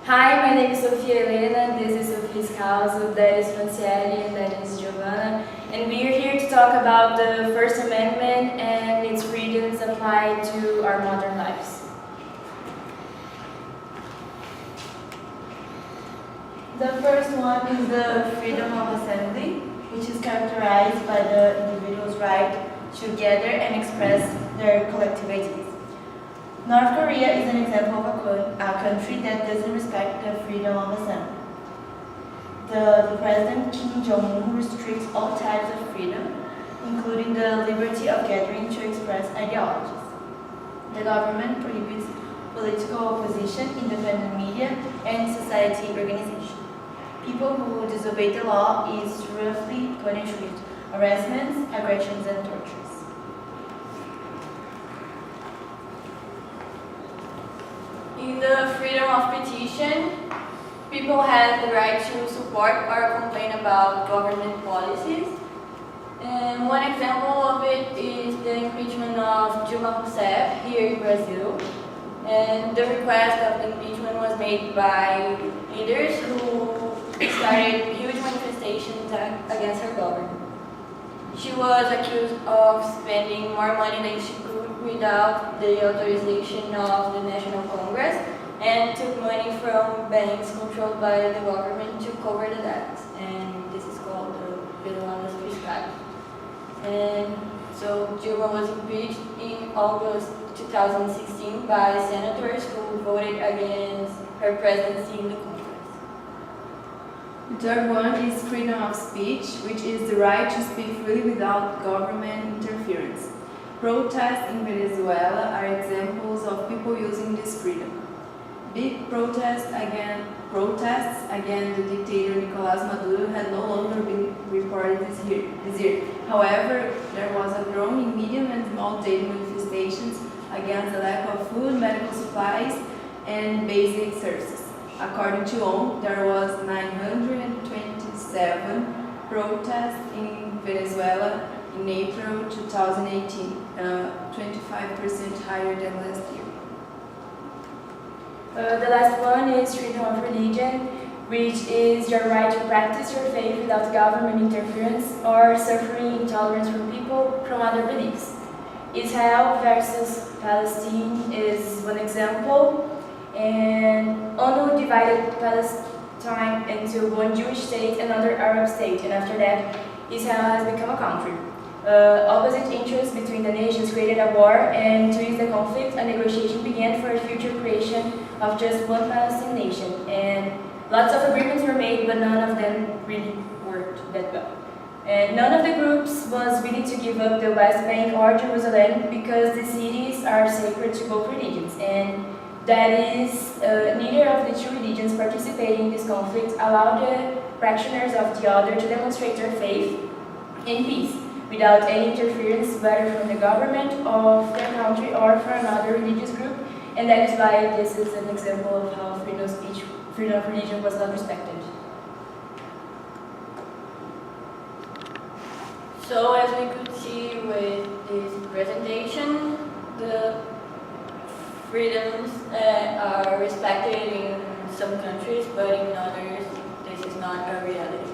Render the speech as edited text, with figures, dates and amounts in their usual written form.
Hi, my name is Sofia Helena, this is Sofia's house, that is Fancielle, and that is Giovana. And we are here to talk about the First Amendment and its freedoms applied to our modern lives. The first one is the freedom of assembly, which is characterized by the individual's right to gather and express their collective ideas. North Korea is an example of a country that doesn't respect the freedom of assembly. The President Kim Jong-un restricts all types of freedom, including the liberty of gathering to express ideologies. The government prohibits political opposition, independent media, and society organization. People who disobey the law is roughly punished with harassments, aggressions, and tortures. In the freedom of petition, people have the right to support or complain about government policies. And one example of it is the impeachment of Dilma Rousseff here in Brazil. And the request of impeachment was made by leaders who started huge manifestations against her government. She was accused of spending more money than she could without the authorization of the National Congress and took money from banks controlled by the government to cover the debts. And this is called the peruanas fiscais. And so Dilma was impeached in August 2016 by senators who voted against her presidency in the Congress. The third one is freedom of speech, which is the right to speak freely without government interference. Protests in Venezuela are examples of people using this freedom. Big protests against the dictator Nicolás Maduro had no longer been reported this year. However, there was a growing medium and small daily manifestations against the lack of food, medical supplies, and basic services. According to ONU, there was 927 protests in Venezuela in April 2018, 25% higher than last year. The last one is freedom of religion, which is your right to practice your faith without government interference or suffering intolerance from people from other beliefs. Israel versus Palestine is one example, and ONU divided Palestine into one Jewish state and another Arab state, and after that, Israel has become a country. Opposite interests between the nations created a war, and to ease the conflict, a negotiation began for a future creation of just one Palestinian nation. And lots of agreements were made, but none of them really worked that well. And none of the groups was willing to give up the West Bank or Jerusalem because the cities are sacred to both religions. And that is, neither of the two religions participating in this conflict allowed the practitioners of the other to demonstrate their faith in peace, without any interference, whether from the government of their country or from another religious group. And that is why this is an example of how freedom of speech, freedom of religion was not respected. So as we could see with this presentation, the freedoms are respected in some countries, but in others, this is not a reality.